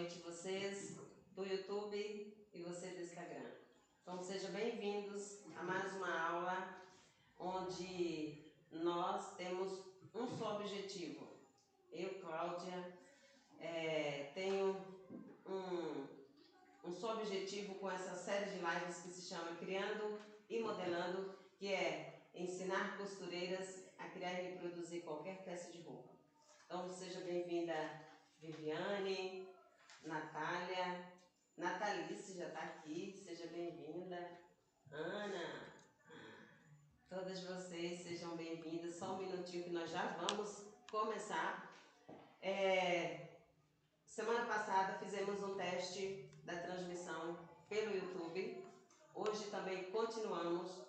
noite vocês do YouTube e você do Instagram. Então sejam bem-vindos a mais uma aula onde nós temos um só objetivo. Eu, Cláudia, tenho um só objetivo com essa série de lives que se chama Criando e Modelando, que é ensinar costureiras a criar e reproduzir qualquer peça de roupa. Então seja bem-vinda Viviane, Natália, Natalice já está aqui, seja bem-vinda, Ana, todas vocês sejam bem-vindas. Só um minutinho que nós já vamos começar. Semana passada fizemos um teste da transmissão pelo YouTube. Hoje também continuamos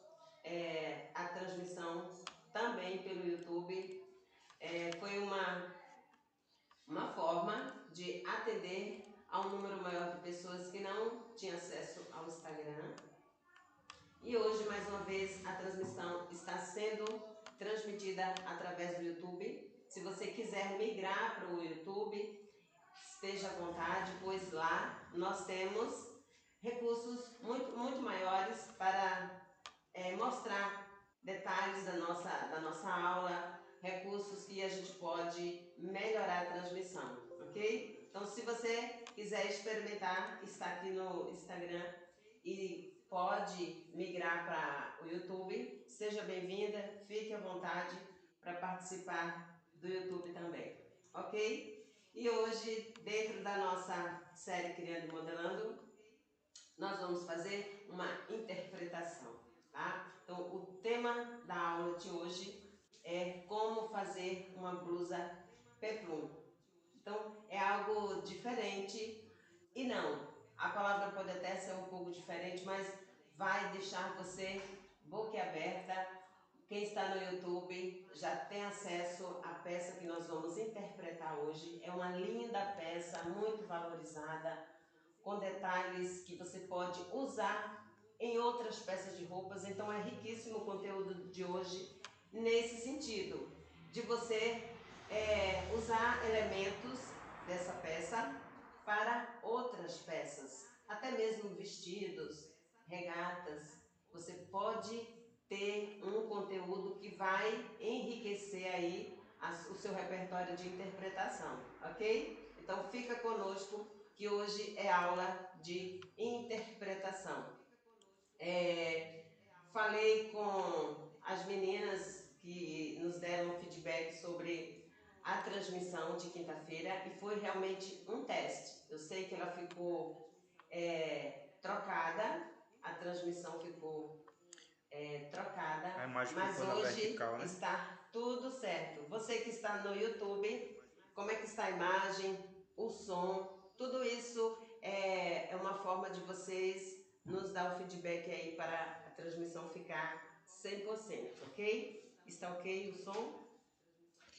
a transmissão também pelo YouTube. Foi uma forma de atender a um número maior de pessoas que não tinham acesso ao Instagram. E hoje, mais uma vez, a transmissão está sendo transmitida através do YouTube. Se você quiser migrar para o YouTube, esteja à vontade, pois lá nós temos recursos muito maiores para mostrar detalhes da nossa aula, recursos que a gente pode melhorar a transmissão, ok? Então, se você quiser experimentar, está aqui no Instagram e pode migrar para o YouTube, seja bem-vinda, fique à vontade para participar do YouTube também, ok? E hoje, dentro da nossa série Criando e Modelando, nós vamos fazer uma interpretação, tá? Então, o tema da aula de hoje é como fazer uma blusa peplum. Então, é algo diferente e não, a palavra pode até ser um pouco diferente, mas vai deixar você boquiaberta. Quem está no YouTube já tem acesso à peça que nós vamos interpretar hoje. É uma linda peça, muito valorizada, com detalhes que você pode usar em outras peças de roupas. Então é riquíssimo o conteúdo de hoje nesse sentido, de você usar elementos dessa peça para outras peças, até mesmo vestidos, regatas. Você pode ter um conteúdo que vai enriquecer aí o seu repertório de interpretação, ok? Então fica conosco que hoje é aula de interpretação. Falei com as meninas que nos deram feedback sobre a transmissão de quinta-feira e foi realmente um teste. Eu sei que ela ficou trocada, a transmissão ficou trocada, mas hoje vertical, né? está tudo certo. Você que está no YouTube, como é que está a imagem, o som, tudo isso é uma forma de vocês nos dar o feedback aí para a transmissão ficar 100%, ok? Está ok o som?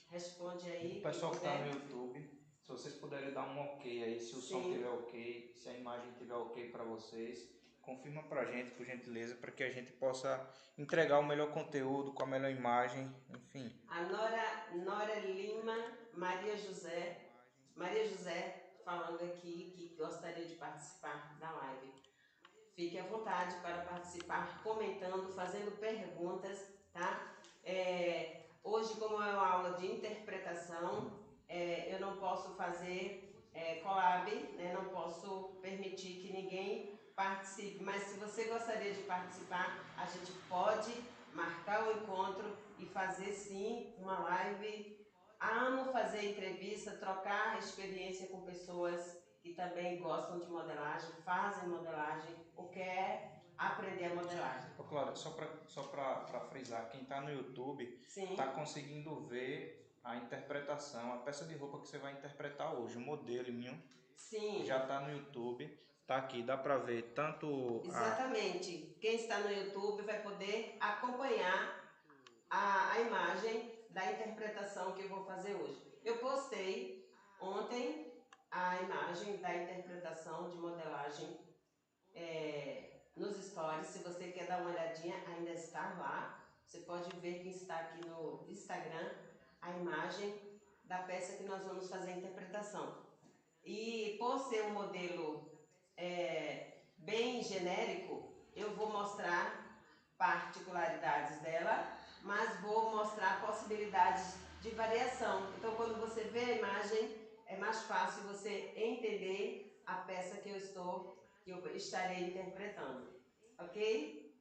Responde aí. O pessoal que está no YouTube, se vocês puderem dar um ok aí, se o som estiver ok, se a imagem estiver ok para vocês, confirma para a gente, por gentileza, para que a gente possa entregar o melhor conteúdo, com a melhor imagem, enfim. A Nora Lima, Maria José falando aqui que gostaria de participar da live. Fique à vontade para participar, comentando, fazendo perguntas, tá? Hoje, como é uma aula de interpretação, eu não posso fazer collab, né? Não posso permitir que ninguém participe, mas se você gostaria de participar, a gente pode marcar o encontro e fazer sim uma live. Amo fazer entrevista, trocar experiência com pessoas que também gostam de modelagem, fazem modelagem ou quer aprender a modelagem. Ô, Cláudia, só para frisar, quem está no YouTube está conseguindo ver a interpretação, a peça de roupa que você vai interpretar hoje, o modelinho. Sim. Já está no YouTube, tá aqui, dá para ver tanto Exatamente. Quem está no YouTube vai poder acompanhar a imagem da interpretação que eu vou fazer hoje. Eu postei ontem a imagem da interpretação de modelagem nos stories. Se você quer dar uma olhadinha, ainda está lá. Você pode ver quem está aqui no Instagram a imagem da peça que nós vamos fazer a interpretação. E por ser um modelo bem genérico, eu vou mostrar particularidades dela, mas vou mostrar possibilidades de variação. Então, quando você vê a imagem, é mais fácil você entender a peça que eu estarei interpretando, ok?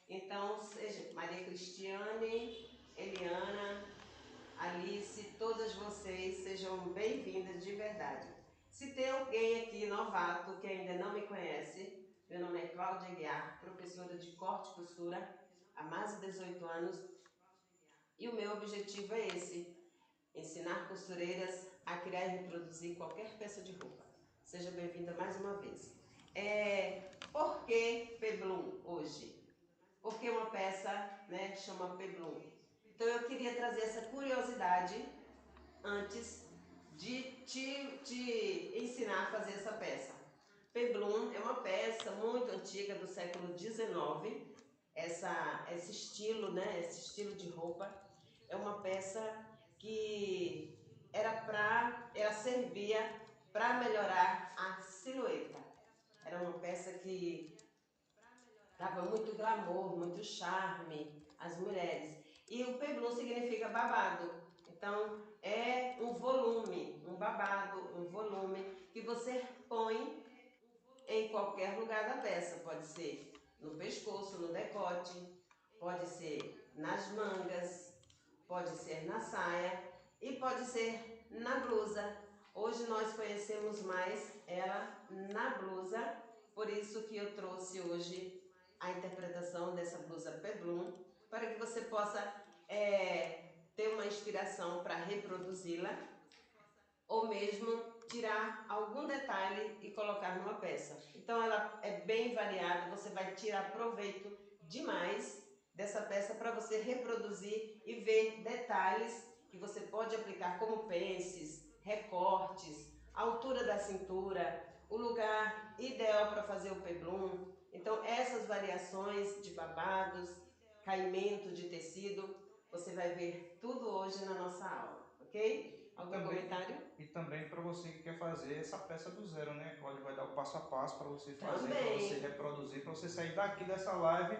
Então, seja Maria Cristiane, Eliana, Alice, todas vocês sejam bem-vindas de verdade. Se tem alguém aqui novato que ainda não me conhece, meu nome é Cláudia Aguiar, professora de corte e costura há mais de 18 anos, e o meu objetivo é esse: ensinar costureiras a criar e reproduzir qualquer peça de roupa. Seja bem-vinda mais uma vez. Por que Peblum hoje? Porque uma peça, né, chama Peblum. Então eu queria trazer essa curiosidade antes de te ensinar a fazer essa peça. Peblum é uma peça muito antiga do século XIX. Esse estilo, né, esse estilo de roupa é uma peça que ela servia para melhorar a silhueta. Era uma peça que dava muito glamour, muito charme às mulheres. E o peblum significa babado. Então é um volume, um babado, um volume que você põe em qualquer lugar da peça. Pode ser no pescoço, no decote, pode ser nas mangas, pode ser na saia e pode ser na blusa. Hoje nós conhecemos mais ela na blusa, por isso que eu trouxe hoje a interpretação dessa blusa Peblum, para que você possa ter uma inspiração para reproduzi-la, ou mesmo tirar algum detalhe e colocar numa peça. Então ela é bem variada, você vai tirar proveito demais dessa peça para você reproduzir e ver detalhes que você pode aplicar, como pences, recortes, a altura da cintura, o lugar ideal para fazer o peblum. Então essas variações de babados, caimento de tecido, você vai ver tudo hoje na nossa aula, ok? Algum comentário? E também para você que quer fazer essa peça do zero, né? Cláudio vai dar o passo a passo para você fazer, para você reproduzir, para você sair daqui dessa live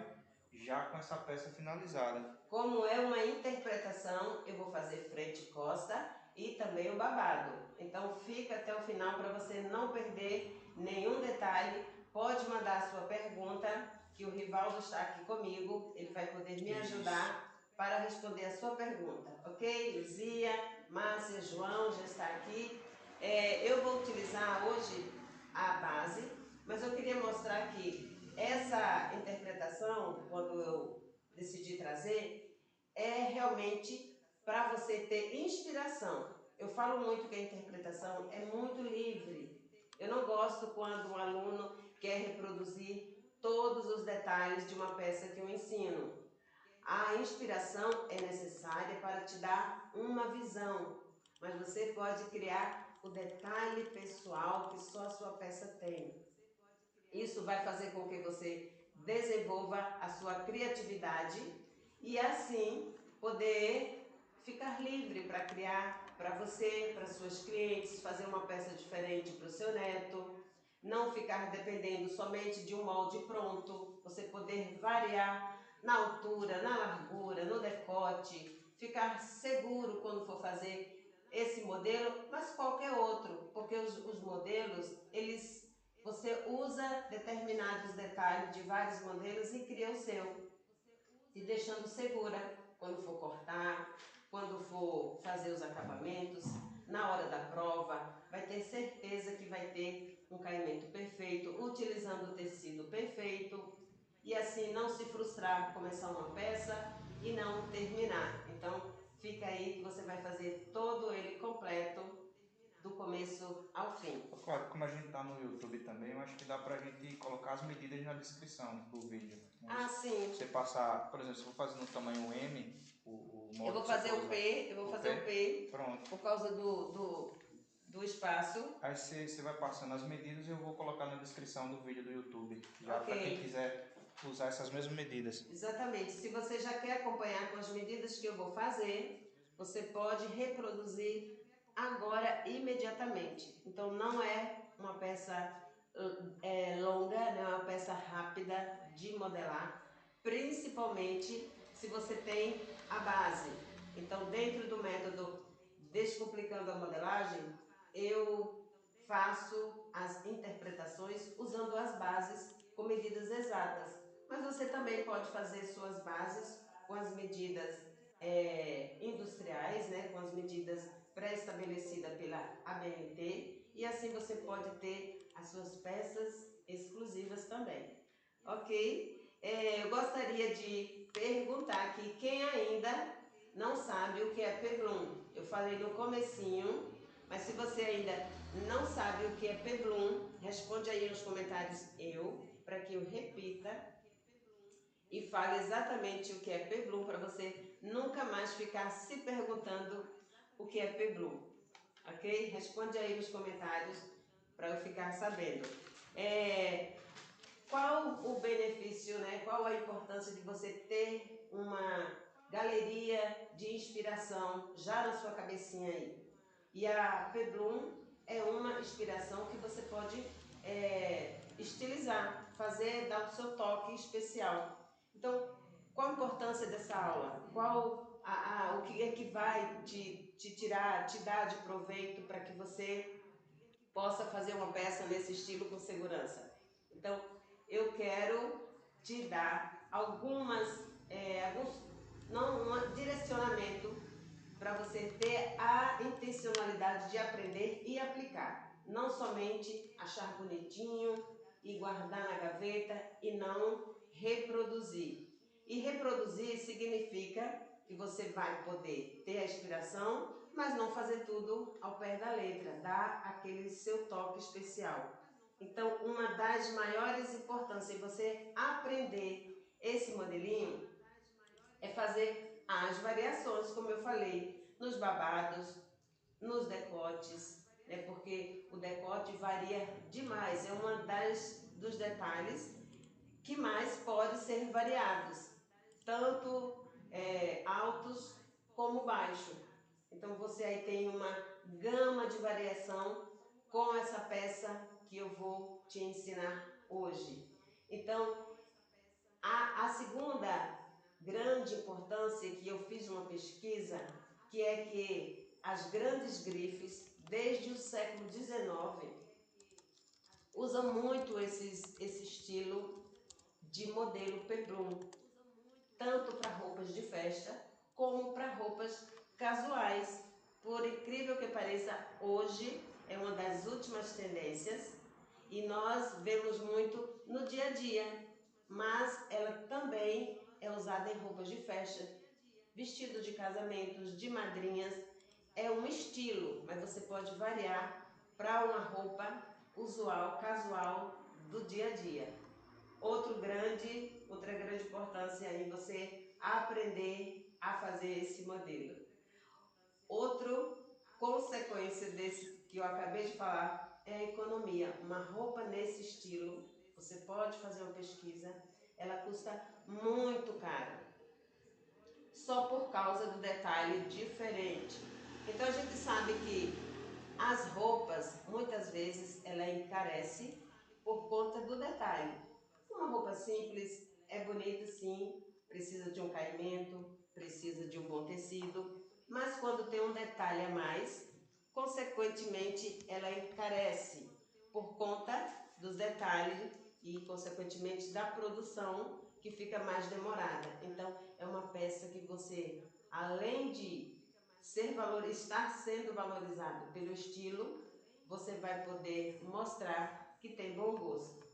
já com essa peça finalizada. Como é uma interpretação, eu vou fazer frente e costa e também o babado. Então fica até o final para você não perder nenhum detalhe. Pode mandar a sua pergunta, que o Rivaldo está aqui comigo, ele vai poder me ajudar para responder a sua pergunta, ok? Luzia, Márcia, João já está aqui. Eu vou utilizar hoje a base, mas eu queria mostrar que essa interpretação, quando eu decidi trazer, é realmente para você ter inspiração. Eu falo muito que a interpretação é muito livre. Eu não gosto quando um aluno quer reproduzir todos os detalhes de uma peça que eu ensino. A inspiração é necessária para te dar uma visão, mas você pode criar o detalhe pessoal que só a sua peça tem. Isso vai fazer com que você desenvolva a sua criatividade e assim poder ficar livre para criar para você, para suas clientes, fazer uma peça diferente para o seu neto, não ficar dependendo somente de um molde pronto, você poder variar na altura, na largura, no decote, ficar seguro quando for fazer esse modelo, mas qualquer outro, porque os modelos, você usa determinados detalhes de vários modelos e cria o seu, te deixando segura quando for cortar, quando for fazer os acabamentos, na hora da prova, vai ter certeza que vai ter um caimento perfeito, utilizando o tecido perfeito, e assim não se frustrar, começar uma peça e não terminar. Então fica aí que você vai fazer todo ele completo, do começo ao fim. Claro, como a gente está no YouTube também, eu acho que dá pra gente colocar as medidas na descrição do vídeo. Ah, sim. Você passar, por exemplo, se eu for fazer no tamanho M, o modo eu vou fazer o P, eu vou fazer o P, pronto, por causa do espaço. Aí você vai passando as medidas e eu vou colocar na descrição do vídeo do YouTube, já para quem quiser usar essas mesmas medidas. Exatamente. Se você já quer acompanhar com as medidas que eu vou fazer, você pode reproduzir agora, imediatamente. Então não é uma peça longa, não é uma peça rápida de modelar, principalmente se você tem a base. Então, dentro do método Descomplicando a Modelagem, eu faço as interpretações usando as bases com medidas exatas. Mas você também pode fazer suas bases com as medidas industriais, né, com as medidas pré-estabelecidas pela ABNT, e assim você pode ter as suas peças exclusivas também. Ok? Eu gostaria de perguntar aqui quem ainda não sabe o que é Peblum. Eu falei no comecinho, mas se você ainda não sabe o que é Peblum, responde aí nos comentários para que eu repita e fale exatamente o que é Peblum, para você nunca mais ficar se perguntando o que é Peblum. Ok? Responde aí nos comentários para eu ficar sabendo. Qual o benefício, né? Qual a importância de você ter uma galeria de inspiração já na sua cabecinha aí? E a Peblum é uma inspiração que você pode estilizar, fazer, dar o seu toque especial. Então, qual a importância dessa aula? O que é que vai te dar de proveito para que você possa fazer uma peça nesse estilo com segurança? Então, eu quero te dar alguns direcionamento para você ter a intencionalidade de aprender e aplicar. Não somente achar bonitinho e guardar na gaveta e não reproduzir. E reproduzir significa que você vai poder ter a inspiração, mas não fazer tudo ao pé da letra, dar aquele seu toque especial. Então, uma das maiores importâncias em você aprender esse modelinho é fazer as variações, como eu falei, nos babados, nos decotes, né? Porque o decote varia demais, é uma dos detalhes que mais pode ser variados, tanto altos como baixos. Então você aí tem uma gama de variação com essa peça que eu vou te ensinar hoje. Então, a segunda grande importância que eu fiz uma pesquisa, que é que as grandes grifes, desde o século XIX, usam muito esse estilo de modelo Peblum, tanto para roupas de festa como para roupas casuais. Por incrível que pareça, hoje é uma das últimas tendências e nós vemos muito no dia a dia, mas ela também é usada em roupas de festa, vestidos de casamentos, de madrinhas. É um estilo, mas você pode variar para uma roupa usual, casual do dia a dia. Outra grande importância aí você aprender a fazer esse modelo. Outra consequência desse que eu acabei de falar é a economia. Uma roupa nesse estilo, você pode fazer uma pesquisa, ela custa muito caro, só por causa do detalhe diferente. Então a gente sabe que as roupas, muitas vezes, ela encarece por conta do detalhe. Uma roupa simples é bonita, sim, precisa de um caimento, precisa de um bom tecido, mas quando tem um detalhe a mais, consequentemente ela encarece por conta dos detalhes e consequentemente da produção que fica mais demorada. Então é uma peça que você, além de estar sendo valorizado pelo estilo, você vai poder mostrar que tem bom gosto.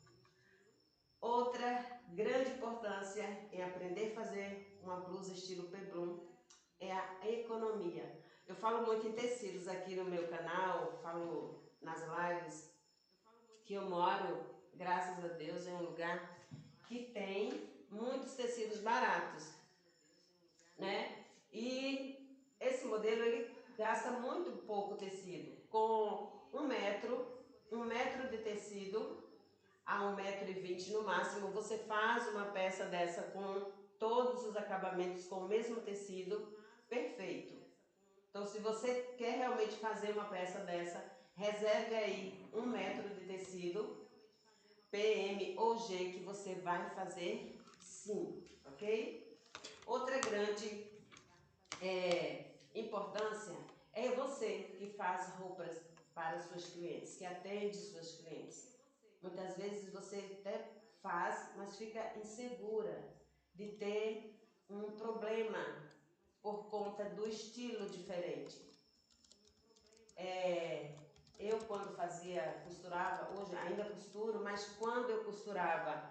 Outra grande importância em aprender a fazer uma blusa estilo Peblum é a economia. Eu falo muito em tecidos aqui no meu canal, falo nas lives que eu moro, graças a Deus, em um lugar que tem muitos tecidos baratos, né? E esse modelo ele gasta muito pouco tecido, com um metro de tecido a 1,20 m no máximo, você faz uma peça dessa com todos os acabamentos com o mesmo tecido, perfeito. Então, se você quer realmente fazer uma peça dessa, reserve aí 1 metro de tecido, PM ou G, que você vai fazer sim, ok? Outra grande importância é você que faz roupas para suas clientes, que atende suas clientes. Muitas vezes você até faz, mas fica insegura de ter um problema por conta do estilo diferente. Eu quando costurava, hoje ainda costuro, mas quando eu costurava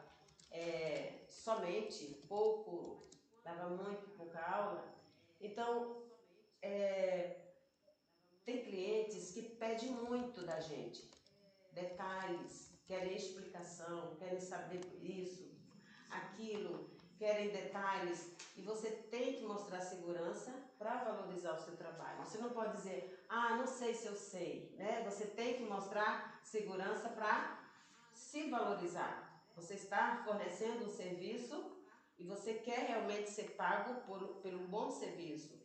somente, pouco, dava muito pouca aula, então tem clientes que pedem muito da gente, detalhes, querem explicação, querem saber isso, aquilo, querem detalhes, e você tem que mostrar segurança para valorizar o seu trabalho. Você não pode dizer, não sei se eu sei, né? Você tem que mostrar segurança para se valorizar. Você está fornecendo um serviço e você quer realmente ser pago pelo bom serviço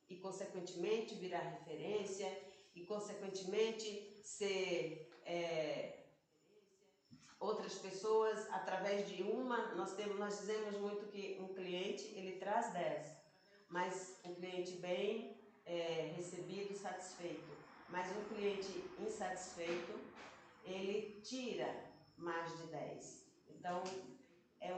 e, consequentemente, virar referência e, consequentemente, ser outras pessoas através de nós dizemos muito que um cliente ele traz 10, mas um cliente bem recebido, satisfeito, mas um cliente insatisfeito ele tira mais de 10. Então é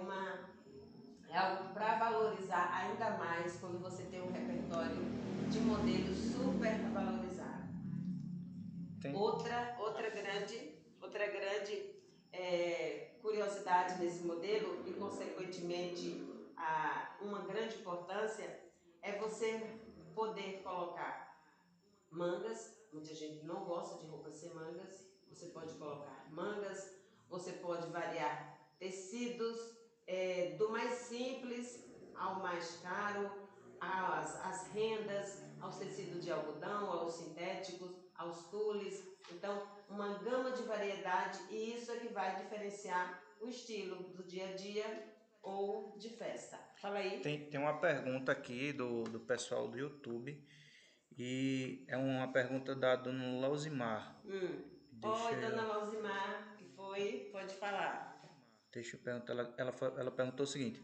algo para valorizar ainda mais quando você tem um repertório de modelos super valorizado. Outra grande curiosidade nesse modelo e, consequentemente, uma grande importância é você poder colocar mangas. Muita gente não gosta de roupas sem mangas. Você pode colocar mangas, você pode variar tecidos, do mais simples ao mais caro, as rendas, aos tecidos de algodão, aos sintéticos, aos tules. Então, uma gama de variedade, e isso é que vai diferenciar o estilo do dia a dia ou de festa. Fala aí. Tem uma pergunta aqui do pessoal do YouTube, e é uma pergunta da dona Lausimar. Oi, dona Lausimar, que foi? Pode falar. Deixa eu perguntar, ela perguntou o seguinte: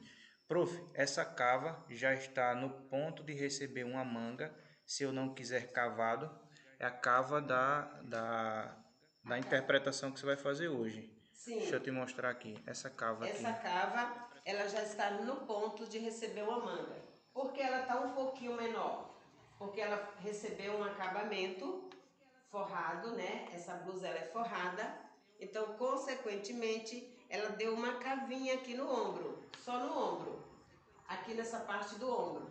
prof, essa cava já está no ponto de receber uma manga, se eu não quiser cavado? É a cava da interpretação que você vai fazer hoje. Sim. Deixa eu te mostrar aqui, essa cava aqui. Essa cava, ela já está no ponto de receber uma manga. Por que ela está um pouquinho menor? Porque ela recebeu um acabamento forrado, né? Essa blusa ela é forrada. Então, consequentemente, ela deu uma cavinha aqui no ombro, só no ombro, aqui nessa parte do ombro.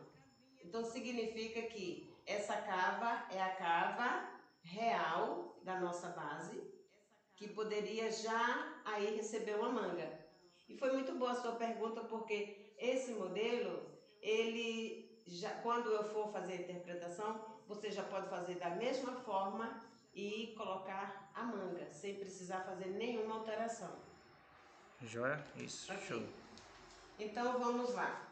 Então, significa que essa cava é a cava real da nossa base, que poderia já aí receber uma manga. E foi muito boa a sua pergunta, porque esse modelo, ele já, quando eu for fazer a interpretação, você já pode fazer da mesma forma e colocar a manga, sem precisar fazer nenhuma alteração. Joia? Isso, Okay. show. Então vamos lá.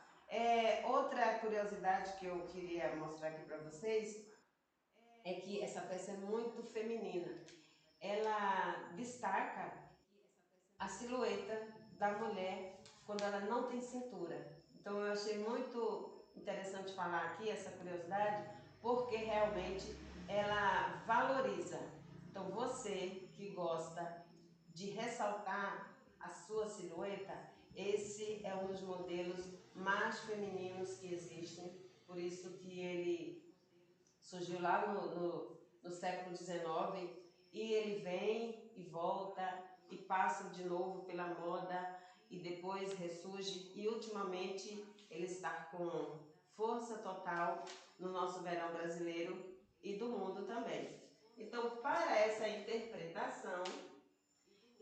Outra curiosidade que eu queria mostrar aqui para vocês é que essa peça é muito feminina. Ela destaca a silhueta da mulher quando ela não tem cintura. Então eu achei muito interessante falar aqui essa curiosidade, porque realmente ela valoriza. Então você que gosta de ressaltar a sua silhueta, esse é um dos modelos mais femininos que existem, por isso que ele surgiu lá no século XIX, e ele vem e volta e passa de novo pela moda e depois ressurge, e ultimamente ele está com força total no nosso verão brasileiro e do mundo também. Então, para essa interpretação,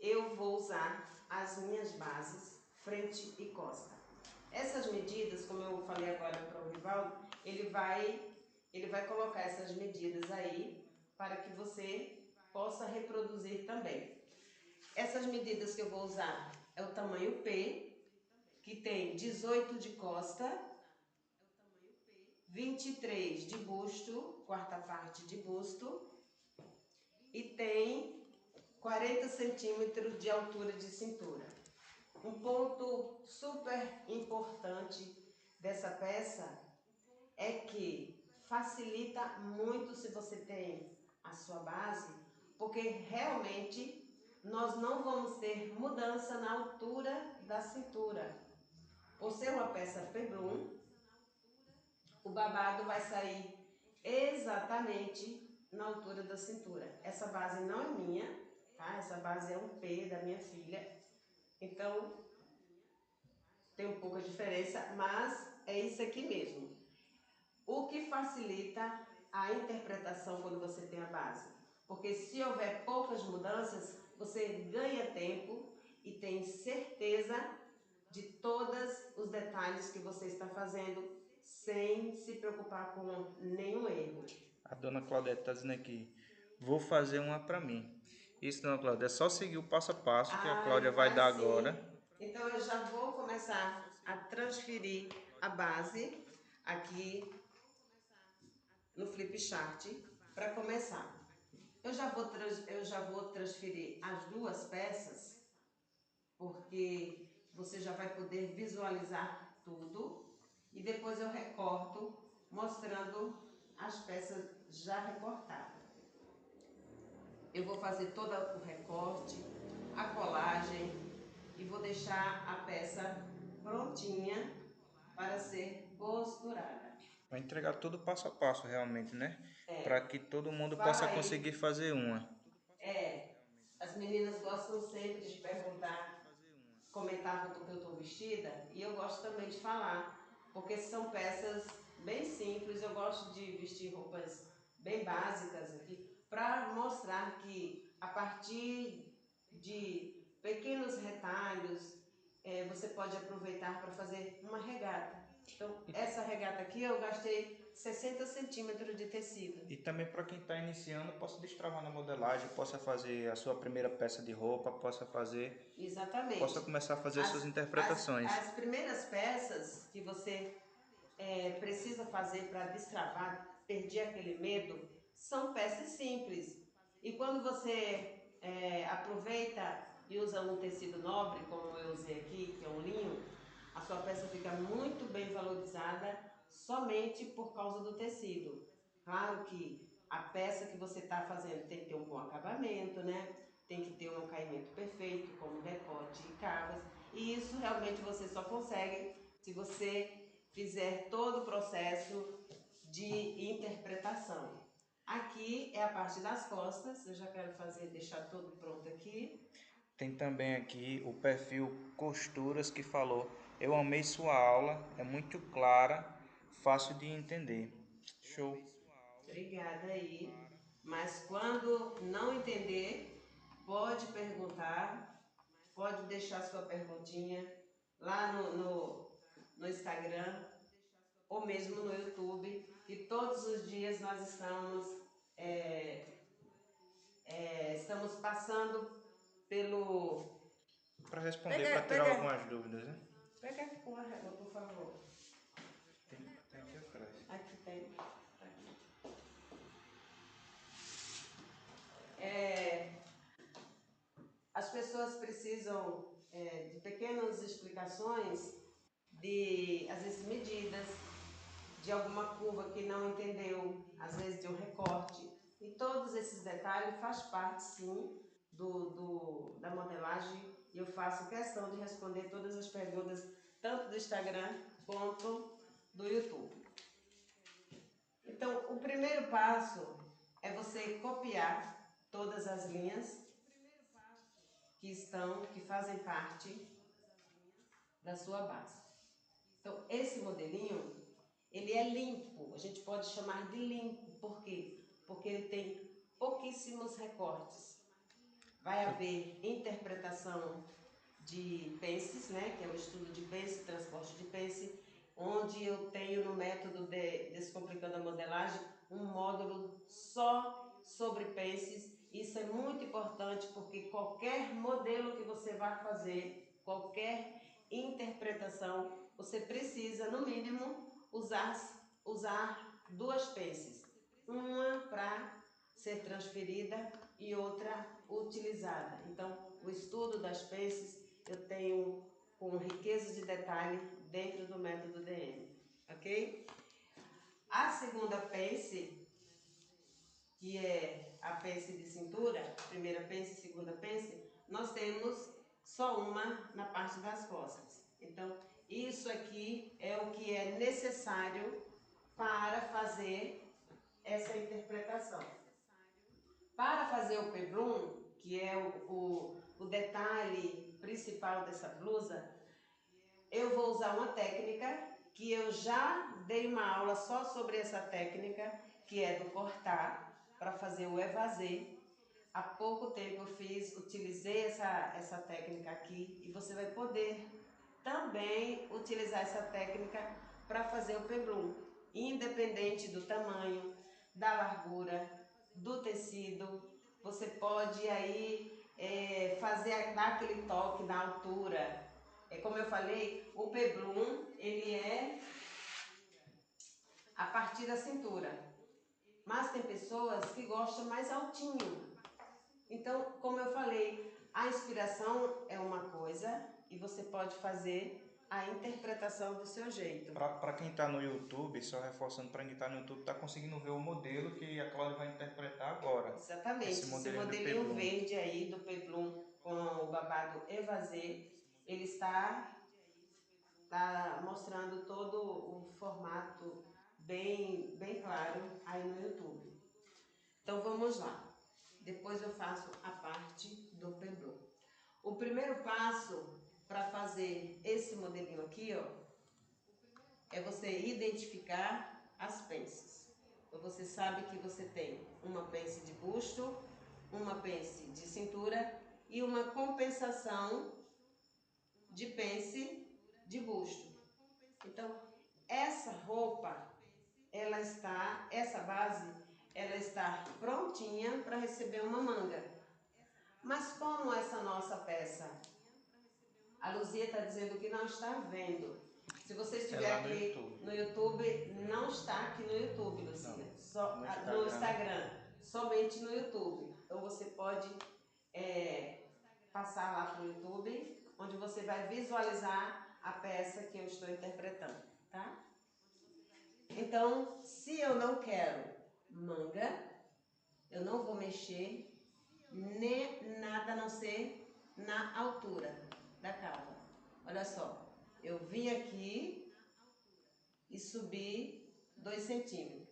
eu vou usar as minhas bases frente e costa. Essas medidas, como eu falei agora para o Rivaldo, ele vai colocar essas medidas aí para que você possa reproduzir também. Essas medidas que eu vou usar é o tamanho P, que tem 18 de costa, 23 de busto, quarta parte de busto, e tem 40 centímetros de altura de cintura. Um ponto super importante dessa peça é que facilita muito se você tem a sua base, porque realmente nós não vamos ter mudança na altura da cintura. Por ser uma peça peplum, o babado vai sair exatamente na altura da cintura. Essa base não é minha, tá? Essa base é um P da minha filha, então tem um pouco de diferença, mas é isso aqui mesmo. O que facilita a interpretação quando você tem a base. Porque se houver poucas mudanças, você ganha tempo e tem certeza de todos os detalhes que você está fazendo sem se preocupar com nenhum erro. A dona Claudete está dizendo aqui, vou fazer uma para mim. Isso, dona Claudete, é só seguir o passo a passo que a Cláudia vai dar agora. Então eu já vou começar a transferir a base aqui no Flipchart para começar. Eu já vou transferir as duas peças, porque você já vai poder visualizar tudo, e depois eu recorto mostrando as peças já recortadas. Eu vou fazer todo o recorte, a colagem e vou deixar a peça prontinha para ser costurada. Vai entregar tudo passo a passo realmente, né? É. Para que todo mundo Fala possa aí. conseguir fazer uma. As meninas gostam sempre de perguntar, comentar do que eu estou vestida, e eu gosto também de falar, porque são peças bem simples. Eu gosto de vestir roupas bem básicas aqui, para mostrar que a partir de pequenos retalhos, você pode aproveitar para fazer uma regata. Então, essa regata aqui eu gastei 60 centímetros de tecido. E também para quem está iniciando, possa destravar na modelagem, possa fazer a sua primeira peça de roupa, possa fazer... Exatamente. Possa começar a fazer as suas interpretações. As primeiras peças que você precisa fazer para destravar, perder aquele medo, são peças simples. E quando você aproveita e usa um tecido nobre, como eu usei aqui, que é um linho, a sua peça fica muito bem valorizada somente por causa do tecido. Claro que a peça que você está fazendo tem que ter um bom acabamento, né? Tem que ter um caimento perfeito, como recorte e cavas. E isso realmente você só consegue se você fizer todo o processo de interpretação. Aqui é a parte das costas, eu já quero deixar tudo pronto aqui. Tem também aqui o perfil Costuras que falou: eu amei sua aula, é muito clara, fácil de entender. Show. Obrigada aí. Mas quando não entender, pode perguntar, pode deixar sua perguntinha lá no Instagram ou mesmo no YouTube, e todos os dias nós estamos passando pelo... Para responder, para tirar algumas dúvidas, né? Pega aqui com a régua, por favor. Tem aqui atrás. Aqui tem. Aqui. As pessoas precisam de pequenas explicações, às vezes medidas, de alguma curva que não entendeu, às vezes de um recorte. E todos esses detalhes faz parte, sim, da modelagem, e eu faço questão de responder todas as perguntas, tanto do Instagram quanto do YouTube. Então, o primeiro passo é você copiar todas as linhas que fazem parte da sua base. Então, esse modelinho, ele é limpo, a gente pode chamar de limpo. Por quê? Porque ele tem pouquíssimos recortes. Vai haver interpretação de pences, né, que é o estudo de pence, transporte de pence, onde eu tenho no método Descomplicando a Modelagem um módulo só sobre pences. Isso é muito importante, porque qualquer modelo que você vai fazer, qualquer interpretação, você precisa, no mínimo, usar usar duas pences, uma para ser transferida e outra utilizada. Então, o estudo das pences eu tenho com riqueza de detalhe dentro do método DM, ok? A segunda pence, que é a pence de cintura, primeira pence, segunda pence, nós temos só uma na parte das costas. Então, isso aqui é o que é necessário para fazer essa interpretação. Para fazer o peplum, que é o detalhe principal dessa blusa, eu vou usar uma técnica que eu já dei uma aula só sobre essa técnica, que é do cortar, para fazer o evasê. Há pouco tempo eu utilizei essa técnica aqui e você vai poder também utilizar essa técnica para fazer o peplum, independente do tamanho, da largura, do tecido. Você pode aí dar aquele toque na altura. Como eu falei, o peplum ele é a partir da cintura, mas tem pessoas que gostam mais altinho. Então, como eu falei, a inspiração é uma coisa e você pode fazer a interpretação do seu jeito. Para quem está no YouTube, só reforçando, para quem está no YouTube, está conseguindo ver o modelo que a Cláudia vai interpretar agora. Exatamente, esse modelinho verde aí do peplum com o babado evasê, ele está mostrando todo o formato bem claro aí no YouTube. Então vamos lá. Depois eu faço a parte do peplum. O primeiro passo para fazer esse modelinho aqui, ó, é você identificar as pences. Então você sabe que você tem uma pence de busto, uma pence de cintura e uma compensação de pence de busto. Então essa roupa, essa base, ela está prontinha para receber uma manga. Mas como essa nossa peça, a Luzia está dizendo que não está vendo. Se você estiver aqui no YouTube, não está aqui no YouTube, Luzia. Só no Instagram, somente no YouTube. Então você pode passar lá para o YouTube, onde você vai visualizar a peça que eu estou interpretando, tá? Então, se eu não quero manga, eu não vou mexer nem nada a não ser na altura da cava. Olha só, eu vim aqui e subi 2 centímetros.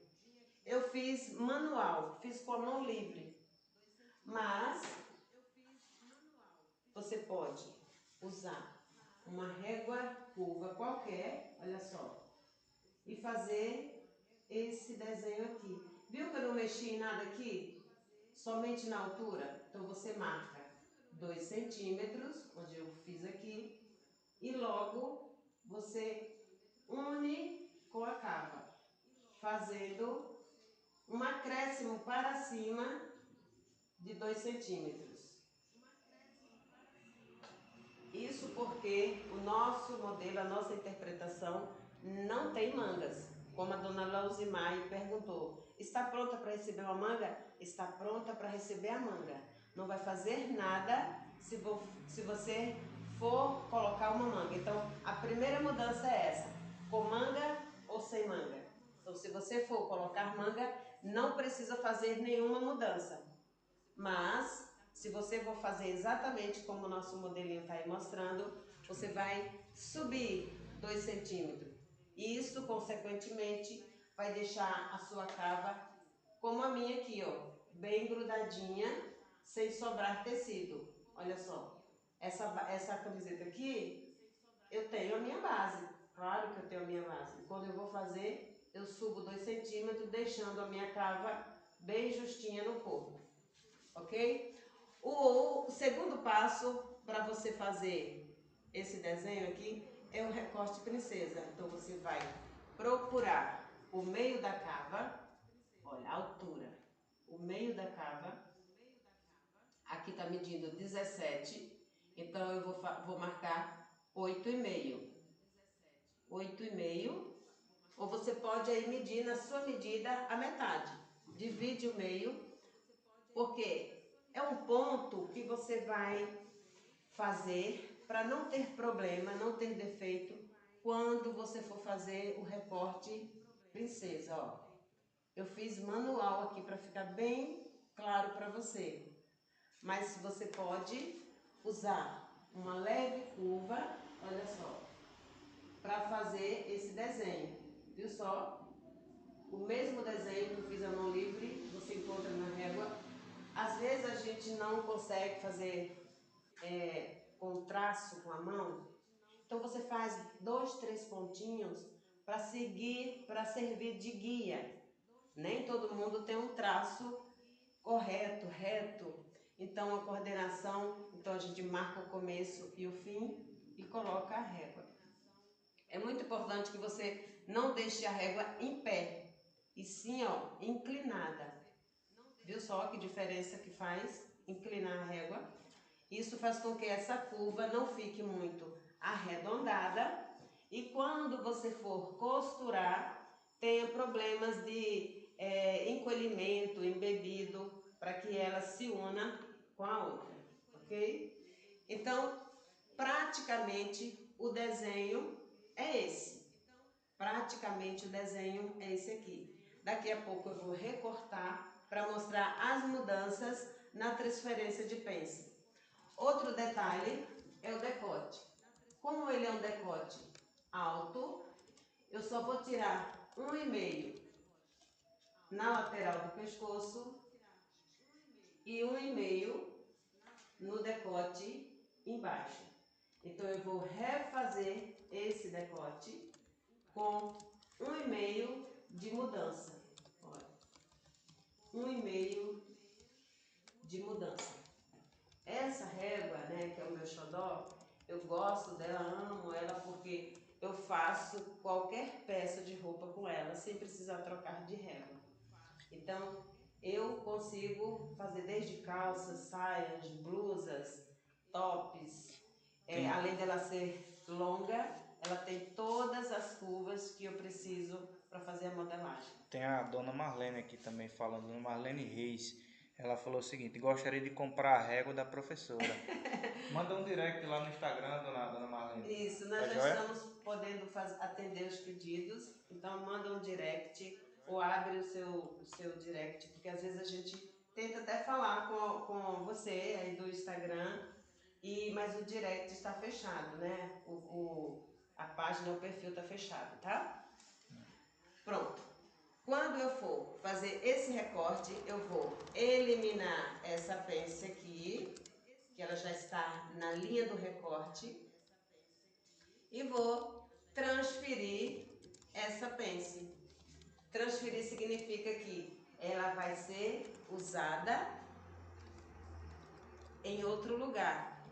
Eu fiz manual, fiz com a mão livre, mas você pode usar uma régua curva qualquer, olha só, e fazer esse desenho aqui. Viu que eu não mexi em nada aqui? Somente na altura? Então você marca 2 centímetros, onde eu fiz aqui, e logo você une com a cava, fazendo um acréscimo para cima de 2 centímetros. Isso porque o nosso modelo, a nossa interpretação não tem mangas. Como a dona Lauzimai perguntou, está pronta para receber uma manga? Está pronta para receber a manga. Não vai fazer nada se você for colocar uma manga. Então, a primeira mudança é essa, com manga ou sem manga. Então, se você for colocar manga, não precisa fazer nenhuma mudança. Mas, se você for fazer exatamente como o nosso modelinho está aí mostrando, você vai subir 2 centímetros. E isso, consequentemente, vai deixar a sua cava como a minha aqui, ó, bem grudadinha, sem sobrar tecido. Olha só, essa camiseta aqui, eu tenho a minha base. Claro que eu tenho a minha base. Quando eu vou fazer, eu subo 2 centímetros, deixando a minha cava bem justinha no corpo. Ok? O segundo passo para você fazer esse desenho aqui é o recorte princesa. Então você vai procurar o meio da cava, olha a altura, o meio da cava, aqui está medindo 17, então eu vou marcar 8,5. 8,5 Ou você pode aí medir na sua medida a metade. Divide o meio, porque é um ponto que você vai fazer para não ter problema, não ter defeito, quando você for fazer o recorte princesa, ó. Eu fiz manual aqui para ficar bem claro para você. Mas você pode usar uma leve curva, olha só, para fazer esse desenho. Viu só? O mesmo desenho que eu fiz a mão livre, você encontra na régua. Às vezes a gente não consegue fazer com traço com a mão. Então você faz 2, 3 pontinhos para servir de guia. Nem todo mundo tem um traço correto, reto. Então a coordenação, então a gente marca o começo e o fim e coloca a régua. É muito importante que você não deixe a régua em pé, e sim, ó, inclinada. Viu só que diferença que faz inclinar a régua? Isso faz com que essa curva não fique muito arredondada e quando você for costurar, tenha problemas de encolhimento, embebido, para que ela se una com a outra, ok? Então, praticamente o desenho é esse. Praticamente o desenho é esse aqui. Daqui a pouco eu vou recortar para mostrar as mudanças na transferência de pence. Outro detalhe é o decote. Como ele é um decote alto, eu só vou tirar 1,5 na lateral do pescoço e 1,5 no decote embaixo. Então eu vou refazer esse decote com 1,5 de mudança. Olha, 1,5 de mudança. Essa régua, né, que é o meu xodó, eu gosto dela, amo ela porque eu faço qualquer peça de roupa com ela sem precisar trocar de régua. Então eu consigo fazer desde calças, saias, blusas, tops. Além dela ser longa, ela tem todas as curvas que eu preciso para fazer a modelagem. Tem a dona Marlene aqui também falando, dona Marlene Reis. Ela falou o seguinte: gostaria de comprar a régua da professora. Manda um direct lá no Instagram, dona Marlene. Isso, nós já estamos podendo atender os pedidos, então manda um direct ou abre o seu direct, porque às vezes a gente tenta até falar com você aí do Instagram, mas o direct está fechado, né? A página, o perfil está fechado, tá? Pronto. Quando eu for fazer esse recorte, eu vou eliminar essa pence aqui, que ela já está na linha do recorte, e vou transferir essa pence. Transferir significa que ela vai ser usada em outro lugar,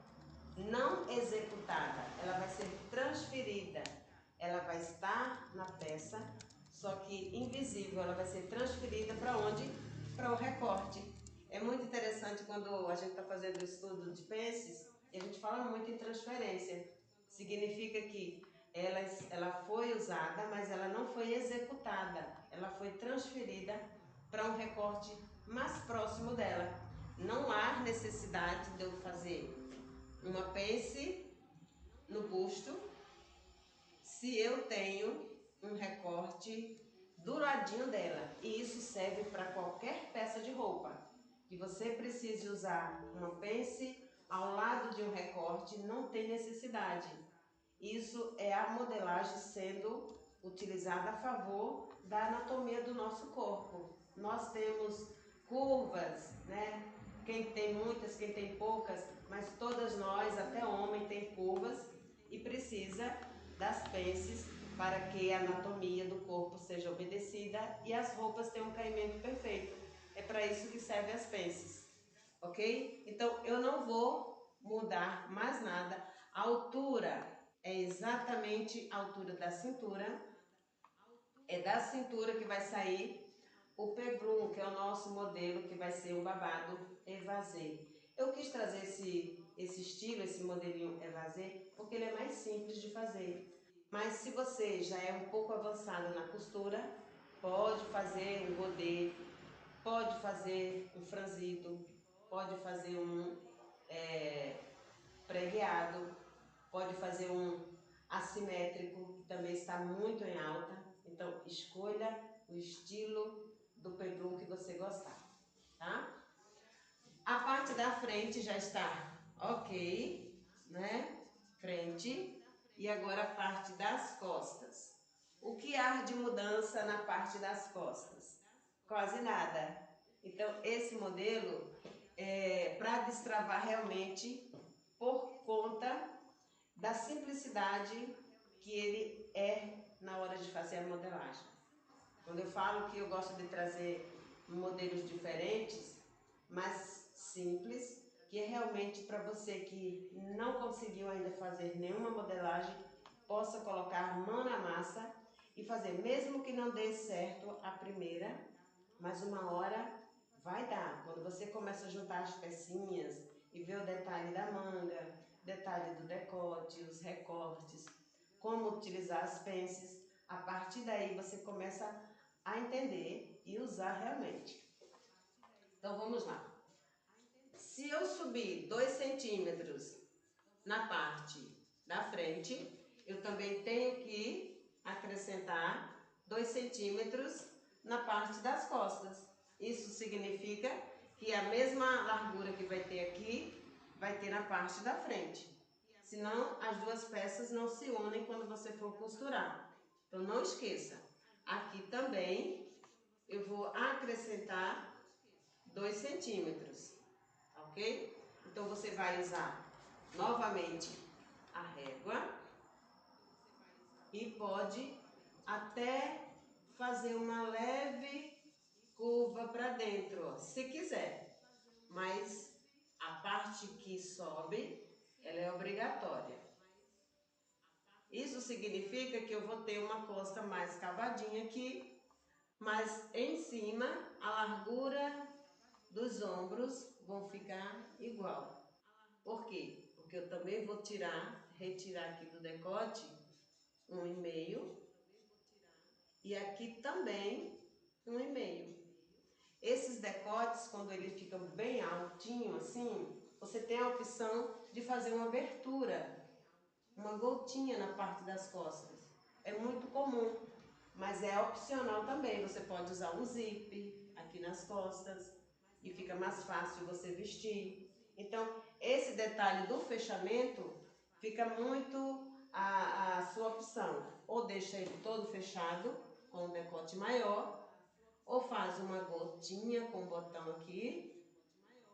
não executada, ela vai ser transferida, ela vai estar na peça, só que invisível, ela vai ser transferida para onde? Para o recorte. É muito interessante quando a gente está fazendo o estudo de pences, e a gente fala muito em transferência. Significa que ela foi usada, mas ela não foi executada, ela foi transferida para um recorte mais próximo dela. Não há necessidade de eu fazer uma pence no busto se eu tenho um recorte do ladinho dela. E isso serve para qualquer peça de roupa. Que você precise usar uma pence ao lado de um recorte, não tem necessidade. Isso é a modelagem sendo utilizada a favor da anatomia do nosso corpo. Nós temos curvas, né? Quem tem muitas, quem tem poucas, mas todas nós, até homem, tem curvas e precisa das pences para que a anatomia do corpo seja obedecida e as roupas tenham um caimento perfeito. É para isso que servem as pences, ok? Então eu não vou mudar mais nada. A altura é exatamente a altura da cintura. É da cintura que vai sair o peplum, que é o nosso modelo, que vai ser um babado evasê. Eu quis trazer esse estilo, esse modelinho evasê, porque ele é mais simples de fazer. Mas se você já é um pouco avançado na costura, pode fazer um godê, pode fazer um franzido, pode fazer um pregueado, pode fazer um assimétrico, que também está muito em alta. Então, escolha o estilo do peplum que você gostar, tá? A parte da frente já está ok, né? Frente. E agora a parte das costas. O que há de mudança na parte das costas? Quase nada. Então, esse modelo é para destravar realmente por conta da simplicidade que ele é na hora de fazer a modelagem. Quando eu falo que eu gosto de trazer modelos diferentes, mas simples, que é realmente para você que não conseguiu ainda fazer nenhuma modelagem, possa colocar mão na massa e fazer, mesmo que não dê certo a primeira, mas uma hora vai dar. Quando você começa a juntar as pecinhas e ver o detalhe da manga, detalhe do decote, os recortes, como utilizar as pences, a partir daí você começa a entender e usar realmente. Então vamos lá. Se eu subir 2 centímetros na parte da frente, eu também tenho que acrescentar 2 centímetros na parte das costas. Isso significa que a mesma largura que vai ter aqui, vai ter na parte da frente. Senão, as duas peças não se unem quando você for costurar. Então, não esqueça, aqui também eu vou acrescentar 2 centímetros, ok? Então, você vai usar novamente a régua e pode até fazer uma leve curva para dentro, ó, se quiser. Mas a parte que sobe, ela é obrigatória. Isso significa que eu vou ter uma costa mais cavadinha aqui, mas em cima a largura dos ombros vão ficar igual. Por quê? Porque eu também vou retirar aqui do decote 1,5 e aqui também 1,5. Esses decotes, quando ele fica bem altinho assim, você tem a opção de fazer uma abertura, uma gotinha na parte das costas. É muito comum, mas é opcional também. Você pode usar um zip aqui nas costas e fica mais fácil você vestir. Então, esse detalhe do fechamento fica muito a sua opção. Ou deixa ele todo fechado, com um decote maior, ou faz uma gotinha com botão aqui,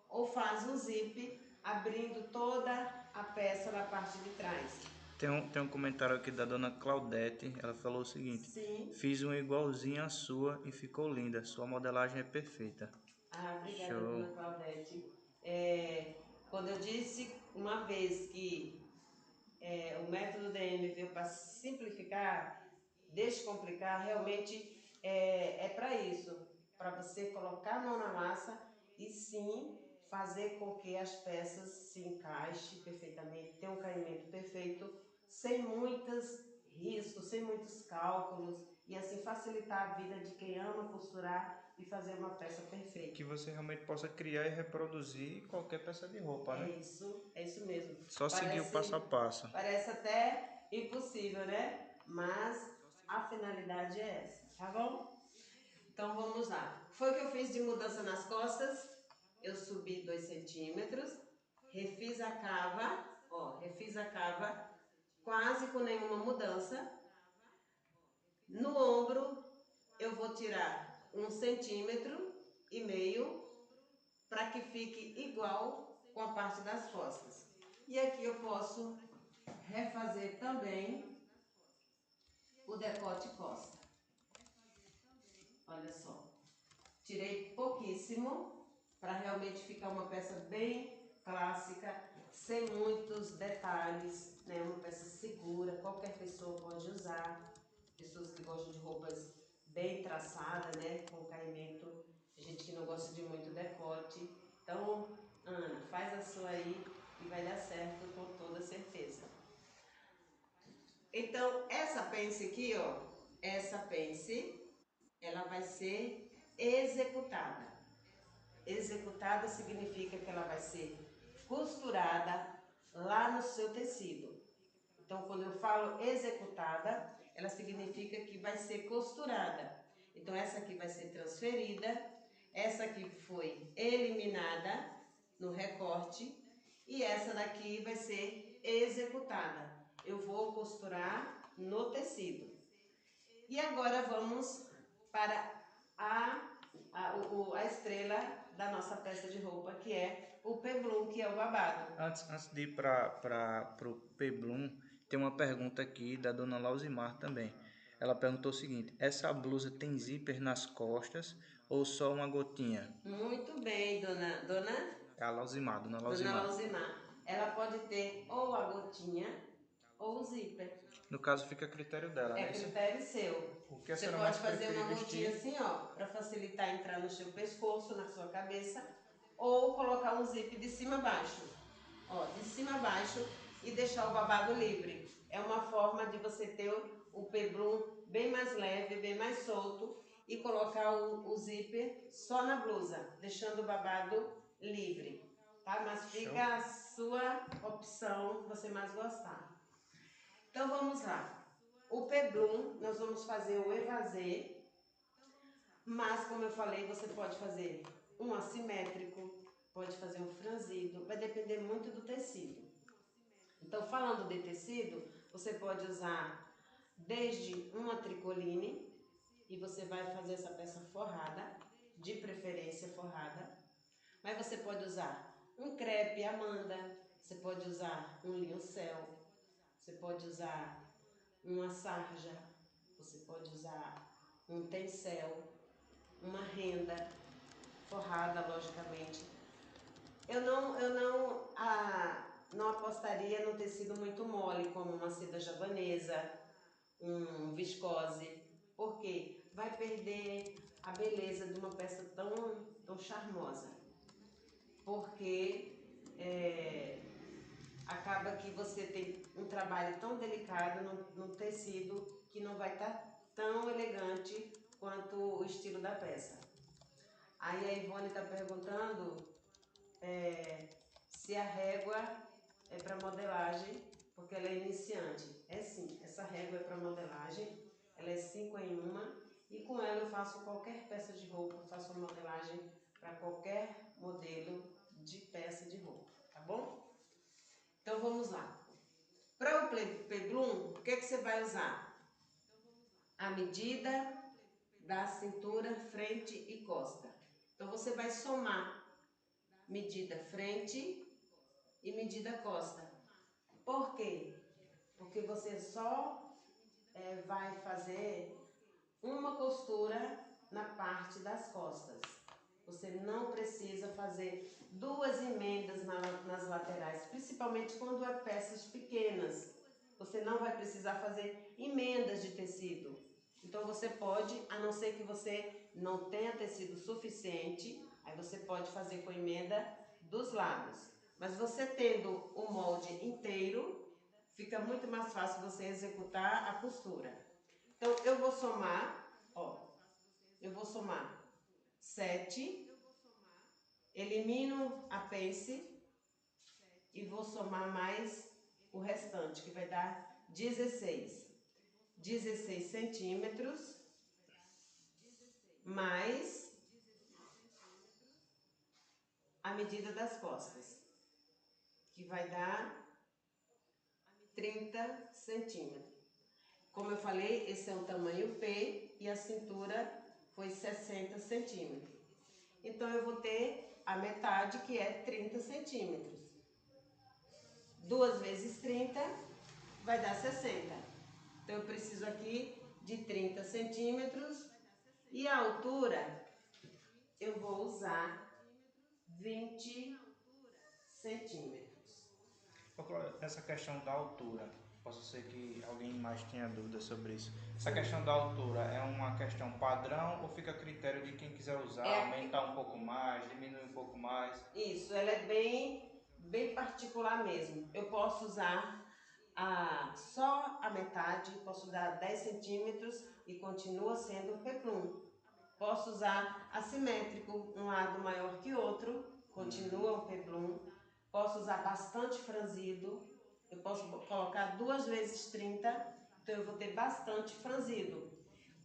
ou faz um zip abrindo toda a peça na parte de trás. Tem um comentário aqui da dona Claudete, ela falou o seguinte: Sim. Fiz uma igualzinha à sua e ficou linda, sua modelagem é perfeita. Ah, obrigada, Show. dona Claudete. Quando eu disse uma vez que o método DM veio para simplificar, descomplicar, realmente é para isso, para você colocar a mão na massa e sim fazer com que as peças se encaixem perfeitamente, tenham um caimento perfeito, sem muitos riscos, sem muitos cálculos, e assim facilitar a vida de quem ama costurar e fazer uma peça perfeita. Que você realmente possa criar e reproduzir qualquer peça de roupa, né? É isso mesmo. Só seguir o passo a passo. Parece até impossível, né? Mas a finalidade é essa, tá bom? Então vamos lá. Foi o que eu fiz de mudança nas costas. Eu subi 2 centímetros, refiz a cava, ó, refiz a cava quase com nenhuma mudança. No ombro eu vou tirar 1,5 centímetros para que fique igual com a parte das costas. E aqui eu posso refazer também o decote costa. Olha só, tirei pouquíssimo para realmente ficar uma peça bem clássica, sem muitos detalhes, né? Uma peça segura, qualquer pessoa pode usar. Pessoas que gostam de roupas bem traçadas, né? Com caimento, gente que não gosta de muito decote. Então, Ana, faz a sua aí e vai dar certo com toda certeza. Então, essa pence aqui, ó, essa pence, ela vai ser executada. Executada significa que ela vai ser costurada lá no seu tecido. Então, quando eu falo executada, ela significa que vai ser costurada. Então, essa aqui vai ser transferida, essa aqui foi eliminada no recorte e essa daqui vai ser executada. Eu vou costurar no tecido. E agora vamos para a estrela da nossa peça de roupa, que é o peplum, que é o babado. Antes de ir para o peplum, tem uma pergunta aqui da dona Lausimar também. Ela perguntou o seguinte: essa blusa tem zíper nas costas ou só uma gotinha? Muito bem, dona É a Lausimar, dona Dona Lausimar. Lausimar, ela pode ter ou a gotinha ou o zíper. No caso, fica a critério dela, É né? Isso? critério seu. O que a Você senhora mais pode fazer preferir uma gotinha vestir? assim, ó, para facilitar entrar no seu pescoço, na sua cabeça, ou colocar um zíper de cima a baixo. Ó, de cima a baixo e deixar o babado livre. É uma forma de você ter o peplum bem mais leve, bem mais solto e colocar o zíper só na blusa, deixando o babado livre, tá? Mas fica Show. a sua opção que você mais gostar. Então vamos lá. O peplum, nós vamos fazer o evasê, mas como eu falei, você pode fazer um assimétrico, pode fazer um franzido, vai depender muito do tecido. Então, falando de tecido, você pode usar desde uma tricoline, e você vai fazer essa peça forrada, de preferência forrada, mas você pode usar um crepe Amanda, você pode usar um linho-cel, você pode usar uma sarja, você pode usar um tencel, uma renda forrada, logicamente. Eu não apostaria no tecido muito mole, como uma seda javanesa, um viscose, porque vai perder a beleza de uma peça tão charmosa. Porque acaba que você tem um trabalho tão delicado no tecido que não vai estar tão elegante quanto o estilo da peça. Aí a Ivone está perguntando se a régua é para modelagem, porque ela é iniciante. É sim, essa régua é para modelagem, ela é 5 em 1 e com ela eu faço qualquer peça de roupa, eu faço a modelagem para qualquer modelo de peça de roupa, tá bom? Então vamos lá. Para o peplum, o que você vai usar? A medida da cintura, frente e costa. Então você vai somar medida frente e medida costa. Por quê? Porque você só vai fazer uma costura na parte das costas. Você não precisa fazer duas emendas nas laterais, principalmente quando é peças pequenas. Você não vai precisar fazer emendas de tecido. Então você pode, a não ser que você não tenha tecido suficiente, aí você pode fazer com emenda dos lados. Mas você tendo o molde inteiro, fica muito mais fácil você executar a costura. Então eu vou somar, ó, eu vou somar 7, elimino a pence e vou somar mais o restante, que vai dar 16. 16 centímetros, mais a medida das costas, que vai dar 30 centímetros. Como eu falei, esse é o tamanho P e a cintura foi 60 centímetros. Então, eu vou ter a metade, que é 30 centímetros. 2 vezes 30 vai dar 60. Então, eu preciso aqui de 30 centímetros e a altura eu vou usar 20 centímetros. Essa questão da altura, posso ser que alguém mais tenha dúvida sobre isso. Essa questão da altura é uma questão padrão ou fica a critério de quem quiser usar, aumentar um pouco mais, diminuir um pouco mais? Isso, ela é bem particular mesmo. Eu posso usar só a metade, posso usar 10 centímetros e continua sendo peplum. Posso usar assimétrico, um lado maior que outro, continua o peplum. Posso usar bastante franzido, eu posso colocar 2 vezes 30, então eu vou ter bastante franzido.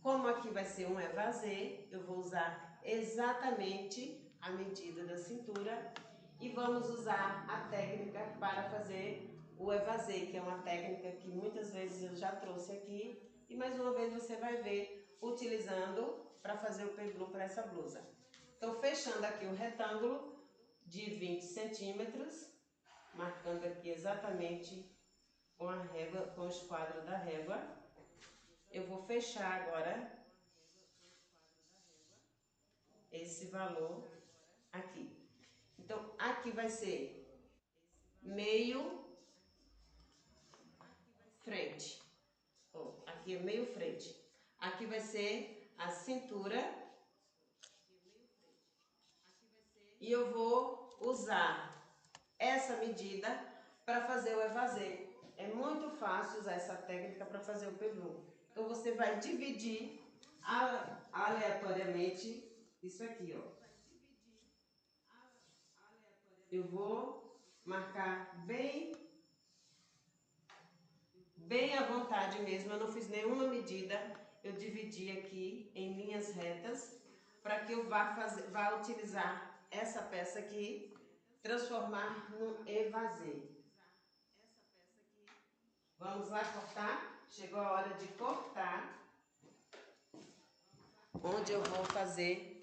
Como aqui vai ser um évasé, eu vou usar exatamente a medida da cintura e vamos usar a técnica para fazer o évasé, que é uma técnica que muitas vezes eu já trouxe aqui e mais uma vez você vai ver utilizando para fazer o peplum para essa blusa. Então, fechando aqui o retângulo de 20 centímetros, marcando aqui exatamente com a régua, com o esquadro da régua, eu vou fechar agora esse valor aqui. Então, aqui vai ser meio frente. Aqui é meio frente. Aqui vai ser a cintura. E eu vou usar essa medida para fazer o évasé. É muito fácil usar essa técnica para fazer o peplum. Então, você vai dividir aleatoriamente isso aqui, ó. Eu vou marcar bem à vontade mesmo, eu não fiz nenhuma medida, eu dividi aqui em linhas retas para que eu vá utilizar essa peça aqui, transformar no évasé. Vamos lá cortar? Chegou a hora de cortar, onde eu vou fazer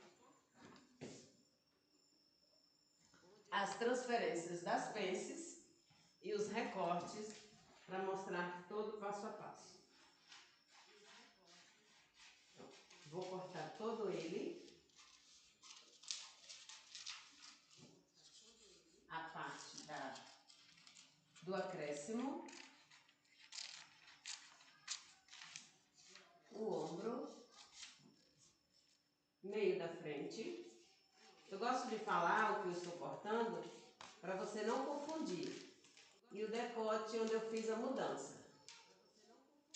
as transferências das pences e os recortes para mostrar todo o passo a passo. Vou cortar todo ele, a parte do acréscimo, o ombro, meio da frente. Eu gosto de falar o que eu estou cortando para você não confundir. E o decote onde eu fiz a mudança.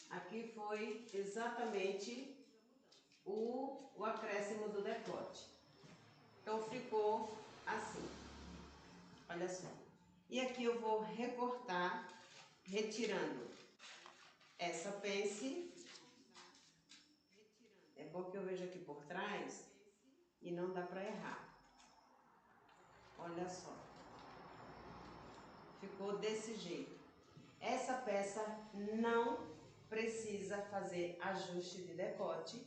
Aqui foi exatamente o acréscimo do decote. Então ficou assim. Olha só. E aqui eu vou recortar, retirando essa pence. É bom que eu vejo aqui por trás e não dá para errar. Olha só. Ficou desse jeito. Essa peça não precisa fazer ajuste de decote,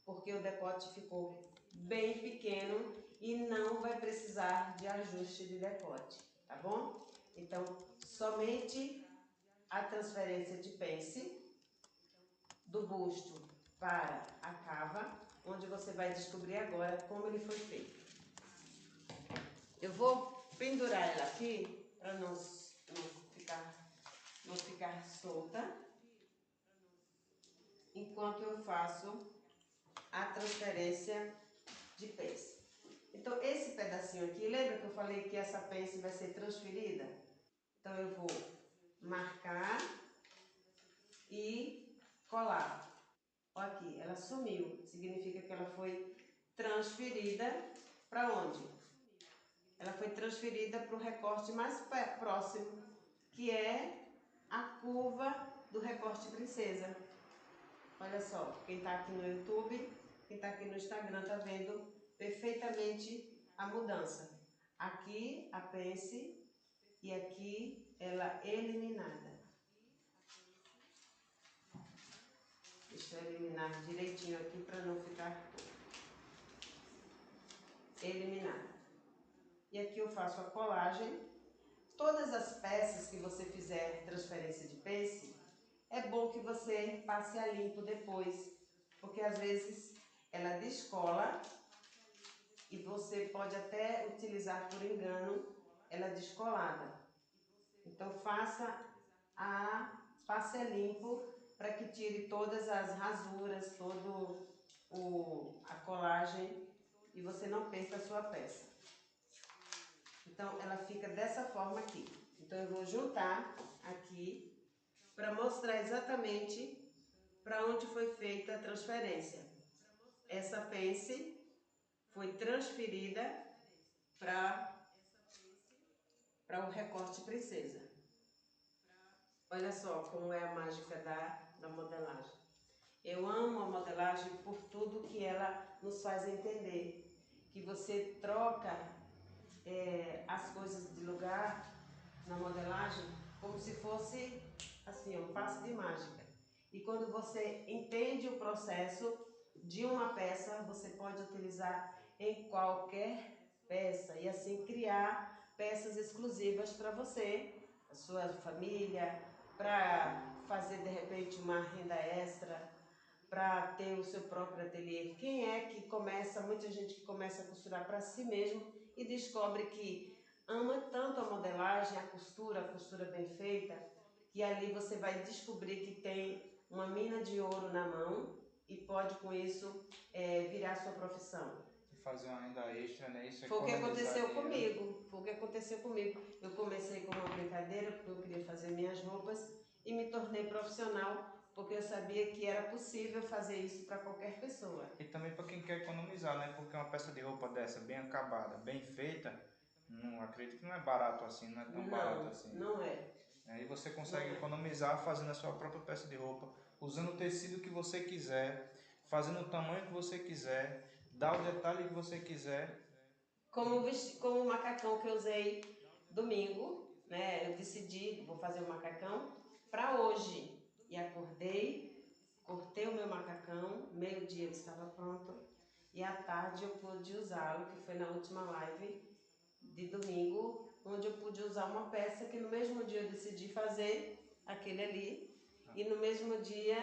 porque o decote ficou bem pequeno e não vai precisar de ajuste de decote, tá bom? Então, somente a transferência de pence do busto para a cava, onde você vai descobrir agora como ele foi feito. Eu vou pendurar ela aqui para não ficar solta, enquanto eu faço a transferência de pence. Então, esse pedacinho aqui, lembra que eu falei que essa pence vai ser transferida? Então, eu vou marcar e colar. Olha aqui, ela sumiu, significa que ela foi transferida para onde? Ela foi transferida para o recorte mais próximo, que é a curva do recorte princesa. Olha só, quem está aqui no YouTube, quem está aqui no Instagram está vendo perfeitamente a mudança. Aqui a pence e aqui ela eliminada. Deixa eu eliminar direitinho aqui para não ficar eliminada. E aqui eu faço a colagem. Todas as peças que você fizer transferência de pence, é bom que você passe a limpo depois, porque às vezes ela descola e você pode até utilizar por engano ela descolada. Então passe a limpo para que tire todas as rasuras, a colagem e você não perca a sua peça. Então ela fica dessa forma aqui. Então eu vou juntar aqui para mostrar exatamente para onde foi feita a transferência. Essa pence foi transferida para o recorte princesa. Olha só como é a mágica da modelagem. Eu amo a modelagem por tudo que ela nos faz entender. Que você troca as coisas de lugar na modelagem como se fosse assim, um passe de mágica. E quando você entende o processo de uma peça, você pode utilizar em qualquer peça e assim criar peças exclusivas para você, a sua família, para fazer de repente uma renda extra, para ter o seu próprio ateliê. Quem é que começa, muita gente que começa a costurar para si mesmo e descobre que ama tanto a modelagem, a costura bem feita, que ali você vai descobrir que tem uma mina de ouro na mão e pode com isso virar sua profissão. E fazer uma renda extra, né? Isso é Foi o que aconteceu dinheiro. comigo. Foi o que aconteceu comigo. Eu comecei com uma brincadeira porque eu queria fazer minhas roupas e me tornei profissional porque eu sabia que era possível fazer isso para qualquer pessoa. E também para quem quer economizar, né? Porque uma peça de roupa dessa, bem acabada, bem feita, não acredito que não é barato assim, não é tão barato assim. Não é. Aí você consegue economizar fazendo a sua própria peça de roupa, usando o tecido que você quiser, fazendo o tamanho que você quiser, dar o detalhe que você quiser. Como o macacão que eu usei domingo, né? Eu decidi, vou fazer o macacão para hoje. E acordei, cortei o meu macacão, meio-dia ele estava pronto. E à tarde eu pude usá-lo, que foi na última live de domingo, onde eu pude usar uma peça que no mesmo dia eu decidi fazer, aquele ali. E no mesmo dia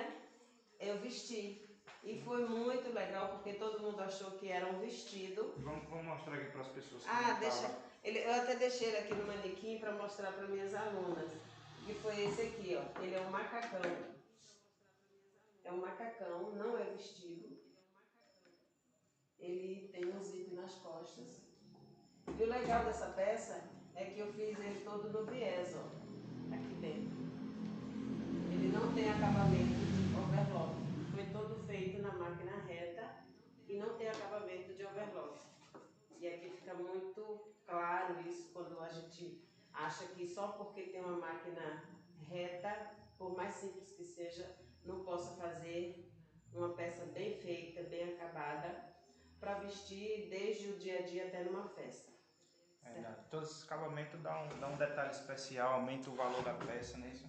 eu vesti. E foi muito legal porque todo mundo achou que era um vestido. Vamos mostrar aqui para as pessoas que eu até deixei ele aqui no manequim para mostrar para minhas alunas. E foi esse aqui, ó. Ele é um macacão. É um macacão, não é vestido. Ele tem um zíper nas costas. E o legal dessa peça é que eu fiz ele todo no viés, ó. Aqui dentro. Ele não tem acabamento de overlock. Foi todo feito na máquina reta e não tem acabamento de overlock. E aqui fica muito claro isso quando a gente acha que só porque tem uma máquina reta, por mais simples que seja, não possa fazer uma peça bem feita, bem acabada, para vestir desde o dia a dia até numa festa. Todos esses acabamentos dão um detalhe especial, aumenta o valor da peça, não é isso?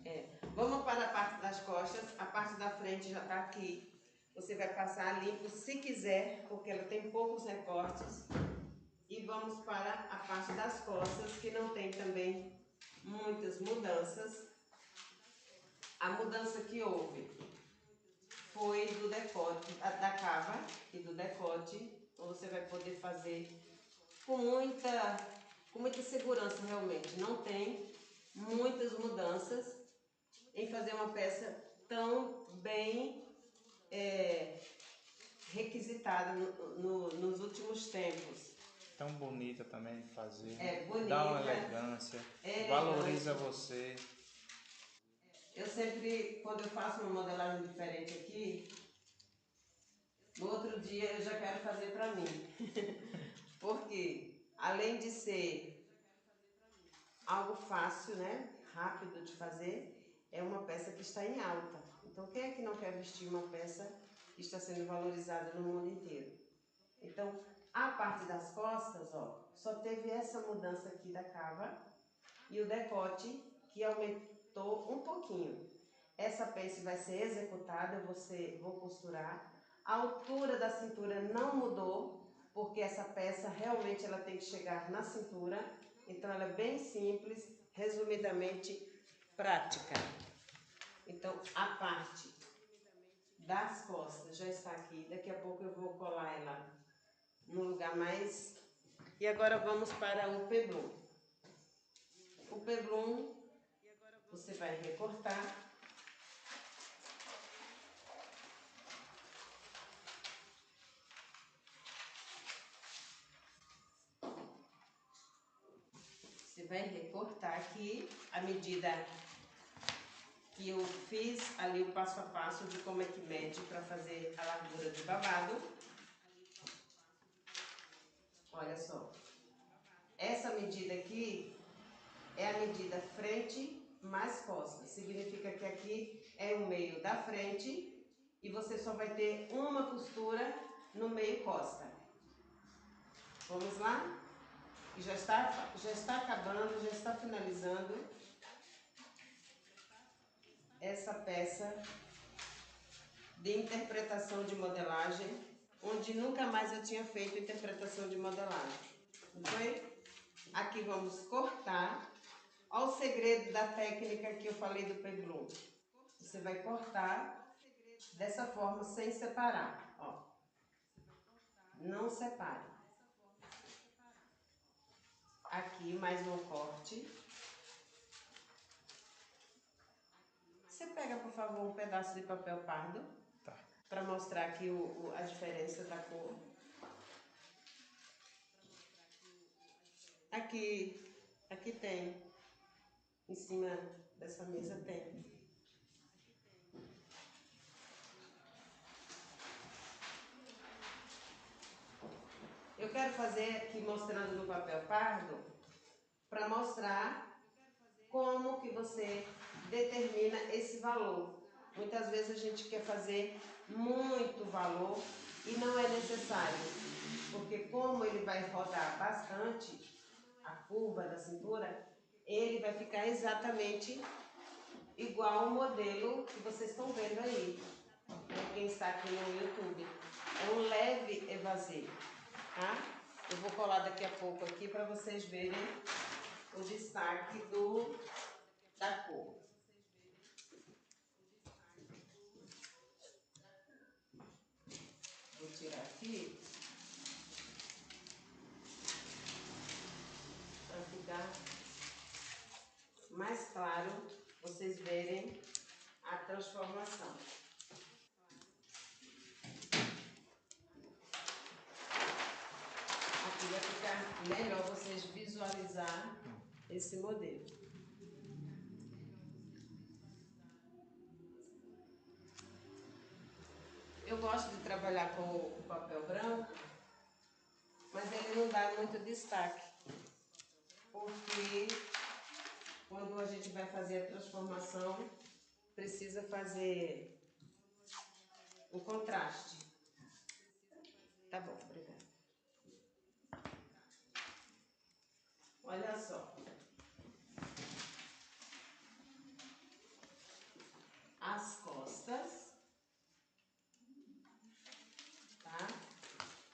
Vamos para a parte das costas, a parte da frente já está aqui. Você vai passar limpo se quiser, porque ela tem poucos recortes. E vamos para a parte das costas, que não tem também muitas mudanças. A mudança que houve foi do decote, da cava e do decote. Então você vai poder fazer com muita segurança realmente. Não tem muitas mudanças em fazer uma peça tão bem requisitada nos últimos tempos. Tão bonita também de fazer. Bonita. Dá uma elegância, valoriza você. Eu sempre, quando eu faço uma modelagem diferente aqui, no outro dia eu já quero fazer para mim. Porque, além de ser algo fácil, né, rápido de fazer, é uma peça que está em alta. Então, quem é que não quer vestir uma peça que está sendo valorizada no mundo inteiro? Então, a parte das costas, ó, só teve essa mudança aqui da cava e o decote que aumentou um pouquinho. Essa pence vai ser executada, vou costurar. A altura da cintura não mudou, porque essa peça realmente ela tem que chegar na cintura. Então ela é bem simples, resumidamente prática. Então a parte das costas já está aqui. Daqui a pouco eu vou colar ela no lugar mais... E agora vamos para o peblum. O peblum você vai recortar. Você vai recortar aqui a medida que eu fiz ali o passo a passo de como é que mede para fazer a largura de babado. Olha só, essa medida aqui é a medida frente mais costa, significa que aqui é o meio da frente e você só vai ter uma costura no meio costa. Vamos lá? Já está acabando, já está finalizando essa peça de interpretação de modelagem, onde nunca mais eu tinha feito interpretação de modelagem. Não foi? Aqui vamos cortar. Olha o segredo da técnica que eu falei do peplum. Você vai cortar dessa forma sem separar. Ó. Não separe. Aqui mais um corte. Você pega, por favor, um pedaço de papel pardo. Tá. Para mostrar aqui a diferença da cor. Aqui tem. Em cima dessa mesa tem. Eu quero fazer aqui mostrando no papel pardo para mostrar como que você determina esse valor. Muitas vezes a gente quer fazer muito valor e não é necessário, porque como ele vai rodar bastante a curva da cintura, ele vai ficar exatamente igual ao modelo que vocês estão vendo aí, quem está aqui no YouTube. É um leve evasê, tá? Eu vou colar daqui a pouco aqui para vocês verem o destaque da cor. Vou tirar aqui para ficar mais claro vocês verem a transformação. Aqui vai ficar melhor vocês visualizar esse modelo. Eu gosto de trabalhar com o papel branco, mas ele não dá muito destaque, porque quando a gente vai fazer a transformação, precisa fazer o contraste. Tá bom, obrigada. Olha só. As costas, tá?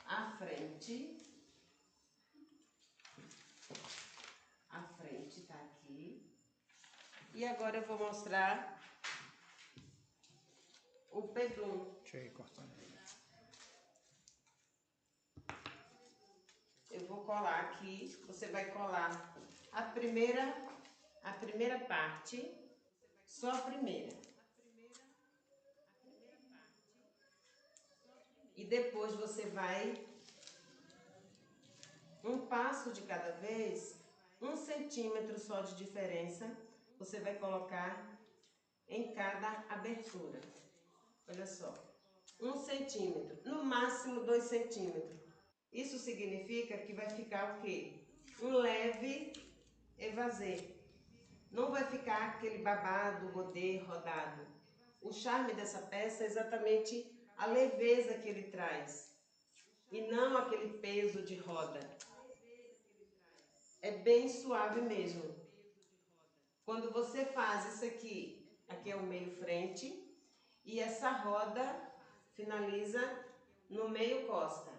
A frente tá aqui. E agora eu vou mostrar o peplum. Deixa eu ir cortando. Eu vou colar aqui, você vai colar a primeira parte, só a primeira. E depois você vai, um passo de cada vez, 1 centímetro só de diferença, você vai colocar em cada abertura. Olha só, 1 centímetro, no máximo 2 centímetros. Isso significa que vai ficar o quê? Um leve evasê. Não vai ficar aquele babado, rodê, rodado. O charme dessa peça é exatamente a leveza que ele traz e não aquele peso de roda. É bem suave mesmo. Quando você faz isso aqui é o meio frente e essa roda finaliza no meio costa.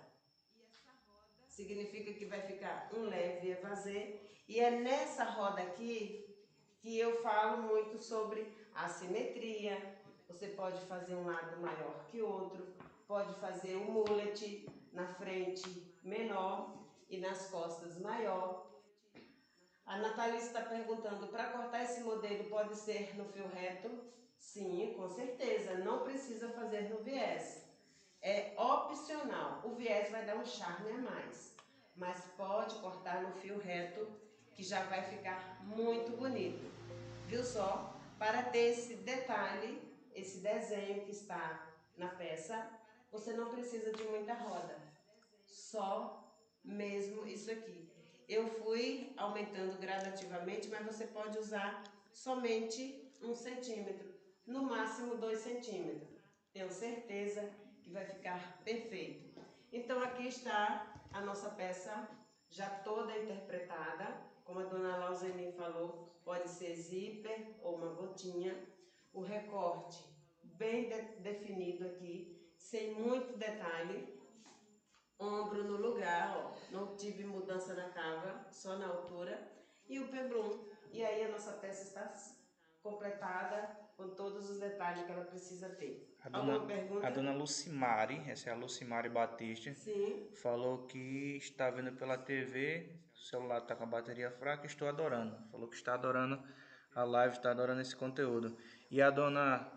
Significa que vai ficar um leve evasê e é nessa roda aqui que eu falo muito sobre assimetria. Você pode fazer um lado maior que outro, pode fazer o mullet na frente menor e nas costas maior. A Natalice está perguntando, para cortar esse modelo pode ser no fio reto? Sim, com certeza, não precisa fazer no viés. É opcional, o viés vai dar um charme a mais, mas pode cortar no fio reto, que já vai ficar muito bonito. Viu só? Para ter esse detalhe, esse desenho que está na peça, você não precisa de muita roda, só mesmo isso aqui. Eu fui aumentando gradativamente, mas você pode usar somente 1 centímetro, no máximo 2 centímetros. Tenho certeza que vai ficar perfeito. Então aqui está a nossa peça já toda interpretada, como a dona Lauzeni falou, pode ser zíper ou uma gotinha. O recorte bem definido aqui, sem muito detalhe. Ombro no lugar, ó, não tive mudança na cava, só na altura. E o peblum. E aí a nossa peça está completada com todos os detalhes que ela precisa ter. Alguma pergunta? A dona Lucimari, essa é a Lucimari Batista, Sim. falou que está vendo pela TV, o celular está com a bateria fraca, estou adorando. Falou que está adorando a live, está adorando esse conteúdo. E a dona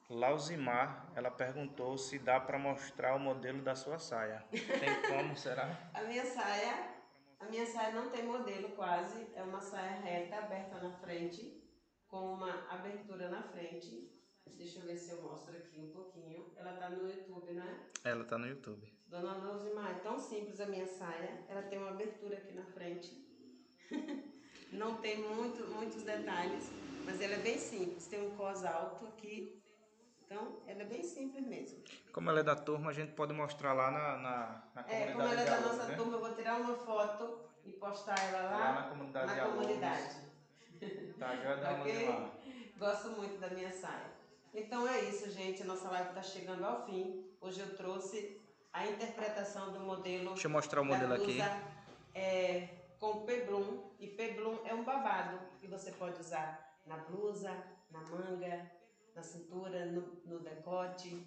Lauzimar, ela perguntou se dá para mostrar o modelo da sua saia. Tem como, será? A minha saia não tem modelo quase, é uma saia reta, aberta na frente, com uma abertura na frente. Deixa eu ver se eu mostro aqui um pouquinho. Ela tá no YouTube, né? Ela tá no YouTube. Dona Luzimar, é tão simples a minha saia. Ela tem uma abertura aqui na frente. Não tem muitos detalhes, mas ela é bem simples. Tem um cos alto aqui. Então, ela é bem simples mesmo. Como ela é da turma, a gente pode mostrar lá na comunidade como ela é de da alunos, nossa né? turma, eu vou tirar uma foto e postar ela Lá lá na comunidade na de alunos. comunidade. Tá, já dá uma Ok? Gosto muito da minha saia. Então é isso, gente. A nossa live está chegando ao fim. Hoje eu trouxe a interpretação do modelo Deixa eu mostrar o da modelo aqui. blusa com peblum. E peblum é um babado que você pode usar na blusa, na manga, na cintura, no decote.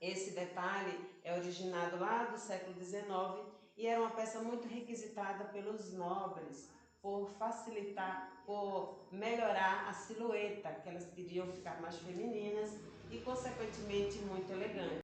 Esse detalhe é originado lá do século XIX e era uma peça muito requisitada pelos nobres por facilitar, por melhorar a silhueta, que elas queriam ficar mais femininas e, consequentemente, muito elegantes.